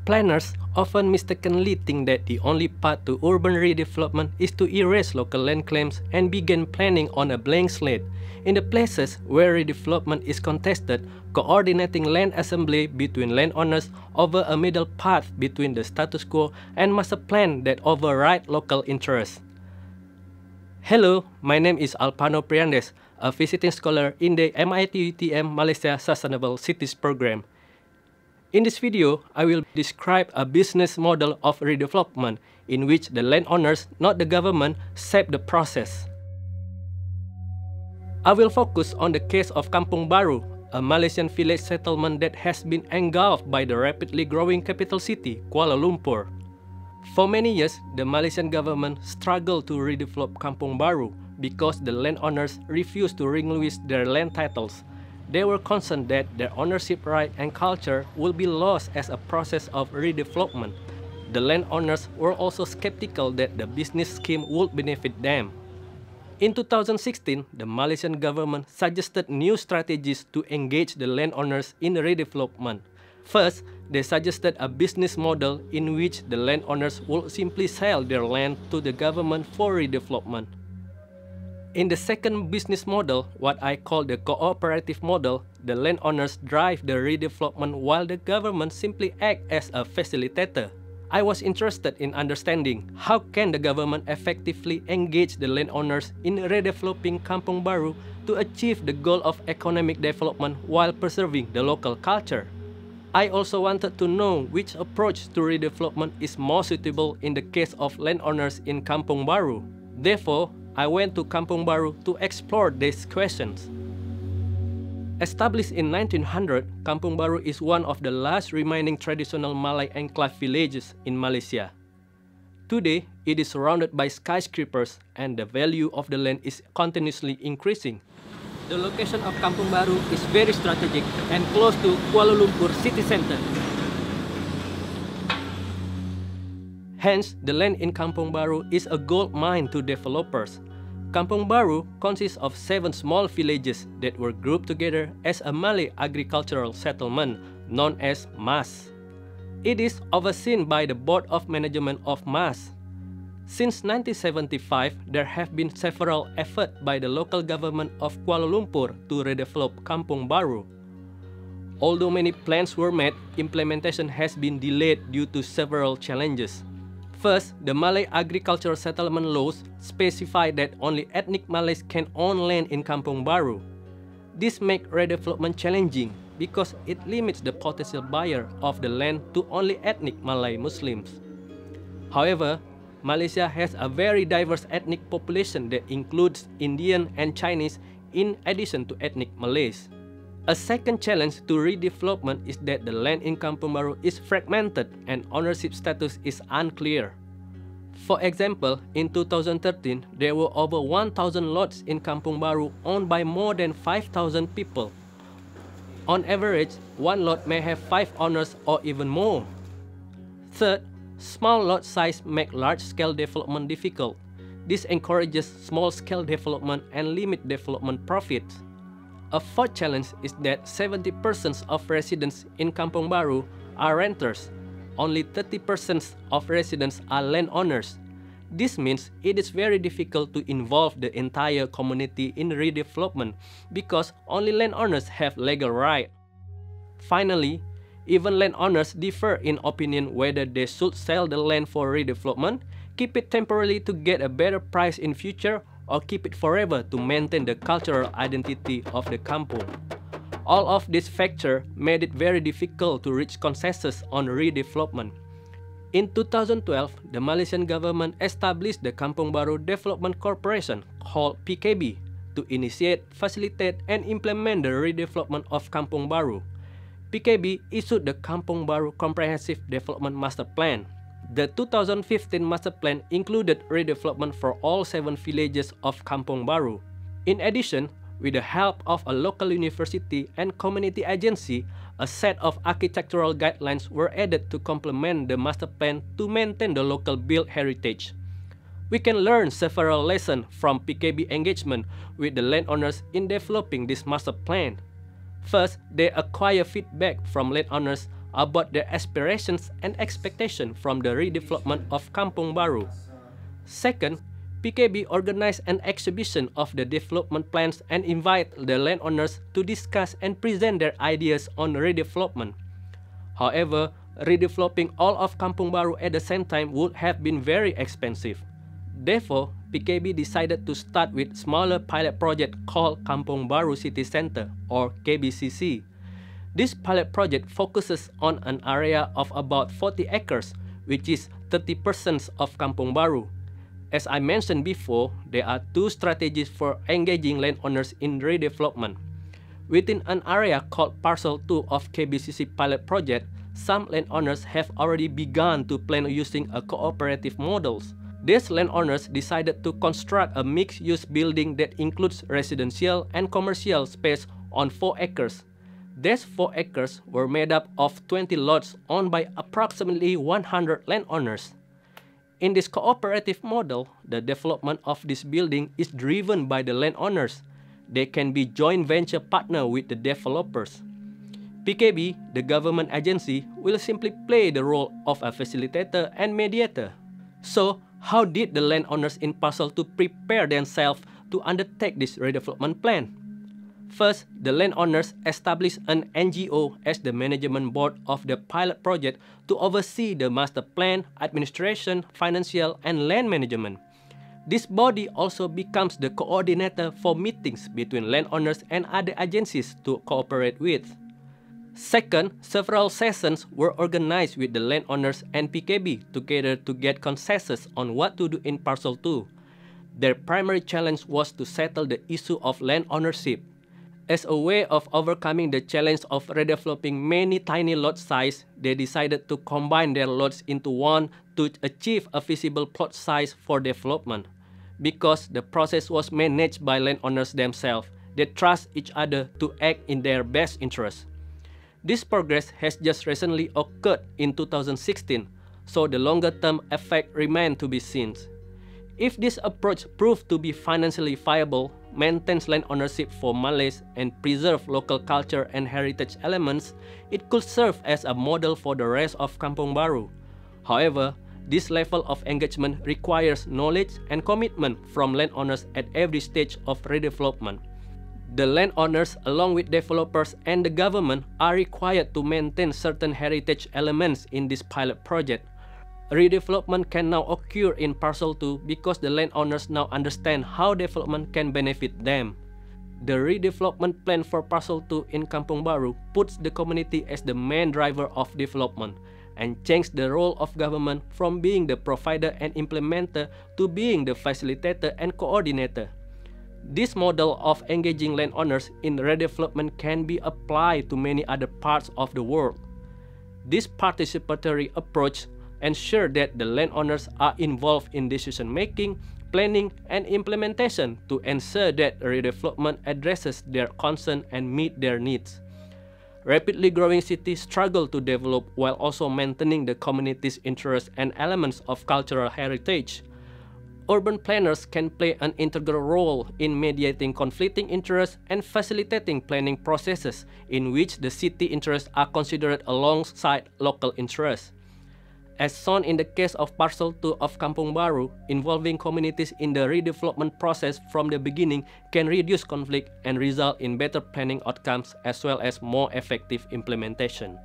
Planners often mistakenly think that the only path to urban redevelopment is to erase local land claims and begin planning on a blank slate. In the places where redevelopment is contested, coordinating land assembly between landowners over a middle path between the status quo and master plan that override local interests. Hello, my name is Alpano Priandes, a visiting scholar in the MIT UTM Malaysia Sustainable Cities Program. In this video, I will describe a business model of redevelopment in which the landowners, not the government, shape the process. I will focus on the case of Kampung Baru, a Malaysian village settlement that has been engulfed by the rapidly growing capital city, Kuala Lumpur. For many years, the Malaysian government struggled to redevelop Kampung Baru because the landowners refused to relinquish their land titles. They were concerned that their ownership right and culture would be lost as a process of redevelopment. The landowners were also skeptical that the business scheme would benefit them. In 2016, the Malaysian government suggested new strategies to engage the landowners in redevelopment. First, they suggested a business model in which the landowners would simply sell their land to the government for redevelopment. In the second business model, what I call the cooperative model, the landowners drive the redevelopment while the government simply acts as a facilitator. I was interested in understanding how can the government effectively engage the landowners in redeveloping Kampung Baru to achieve the goal of economic development while preserving the local culture. I also wanted to know which approach to redevelopment is more suitable in the case of landowners in Kampung Baru. Therefore, I went to Kampung Baru to explore these questions. Established in 1900, Kampung Baru is one of the last remaining traditional Malay enclave villages in Malaysia. Today, it is surrounded by skyscrapers and the value of the land is continuously increasing. The location of Kampung Baru is very strategic and close to Kuala Lumpur city center. Hence, the land in Kampung Baru is a gold mine to developers. Kampung Baru consists of 7 small villages that were grouped together as a Malay agricultural settlement known as MAS. It is overseen by the Board of Management of MAS. Since 1975, there have been several efforts by the local government of Kuala Lumpur to redevelop Kampung Baru. Although many plans were made, implementation has been delayed due to several challenges. First, the Malay agricultural settlement laws specify that only ethnic Malays can own land in Kampung Baru. This makes redevelopment challenging because it limits the potential buyer of the land to only ethnic Malay Muslims. However, Malaysia has a very diverse ethnic population that includes Indian and Chinese in addition to ethnic Malays. A second challenge to redevelopment is that the land in Kampung Baru is fragmented and ownership status is unclear. For example, in 2013, there were over 1,000 lots in Kampung Baru owned by more than 5,000 people. On average, one lot may have 5 owners or even more. Third, small lot size make large-scale development difficult. This encourages small-scale development and limit development profits. A fourth challenge is that 70% of residents in Kampung Baru are renters. Only 30% of residents are landowners. This means it is very difficult to involve the entire community in redevelopment because only landowners have legal rights. Finally, even landowners differ in opinion whether they should sell the land for redevelopment, keep it temporarily to get a better price in future, or keep it forever to maintain the cultural identity of the kampung. All of these factors made it very difficult to reach consensus on redevelopment. In 2012, the Malaysian government established the Kampung Baru Development Corporation, called PKB, to initiate, facilitate, and implement the redevelopment of Kampung Baru. PKB issued the Kampung Baru Comprehensive Development Master Plan. The 2015 Master Plan included redevelopment for all 7 villages of Kampung Baru. In addition, with the help of a local university and community agency, a set of architectural guidelines were added to complement the Master Plan to maintain the local built heritage. We can learn several lessons from PKB engagement with the landowners in developing this Master Plan. First, they acquire feedback from landowners about their aspirations and expectations from the redevelopment of Kampung Baru. Second, PKB organized an exhibition of the development plans and invite the landowners to discuss and present their ideas on redevelopment. However, redeveloping all of Kampung Baru at the same time would have been very expensive. Therefore, PKB decided to start with smaller pilot project called Kampung Baru City Center or KBCC. This pilot project focuses on an area of about 40 acres, which is 30% of Kampung Baru. As I mentioned before, there are two strategies for engaging landowners in redevelopment. Within an area called Parcel 2 of KBCC pilot project, some landowners have already begun to plan using a cooperative models. These landowners decided to construct a mixed-use building that includes residential and commercial space on 4 acres. These 4 acres were made up of 20 lots owned by approximately 100 landowners. In this cooperative model, the development of this building is driven by the landowners. They can be joint venture partner with the developers. PKB, the government agency, will simply play the role of a facilitator and mediator. So, how did the landowners in Parcel 2 prepare themselves to undertake this redevelopment plan? First, the landowners established an NGO as the management board of the pilot project to oversee the master plan, administration, financial, and land management. This body also becomes the coordinator for meetings between landowners and other agencies to cooperate with. Second, several sessions were organized with the landowners and PKB together to get consensus on what to do in Parcel 2. Their primary challenge was to settle the issue of land ownership. As a way of overcoming the challenge of redeveloping many tiny lot size, they decided to combine their lots into one to achieve a feasible plot size for development. Because the process was managed by landowners themselves, they trust each other to act in their best interest. This progress has just recently occurred in 2016, so the longer-term effect remains to be seen. If this approach proved to be financially viable, maintains land ownership for Malays, and preserve local culture and heritage elements, it could serve as a model for the rest of Kampung Baru. However, this level of engagement requires knowledge and commitment from landowners at every stage of redevelopment. The landowners, along with developers and the government, are required to maintain certain heritage elements in this pilot project. Redevelopment can now occur in Parcel 2 because the landowners now understand how development can benefit them. The redevelopment plan for Parcel 2 in Kampung Baru puts the community as the main driver of development and changes the role of government from being the provider and implementer to being the facilitator and coordinator. This model of engaging landowners in redevelopment can be applied to many other parts of the world. This participatory approach ensures that the landowners are involved in decision-making, planning, and implementation to ensure that redevelopment addresses their concerns and meet their needs. Rapidly growing cities struggle to develop while also maintaining the community's interests and elements of cultural heritage. Urban planners can play an integral role in mediating conflicting interests and facilitating planning processes in which the city interests are considered alongside local interests. As shown in the case of Parcel 2 of Kampung Baru, involving communities in the redevelopment process from the beginning can reduce conflict and result in better planning outcomes as well as more effective implementation.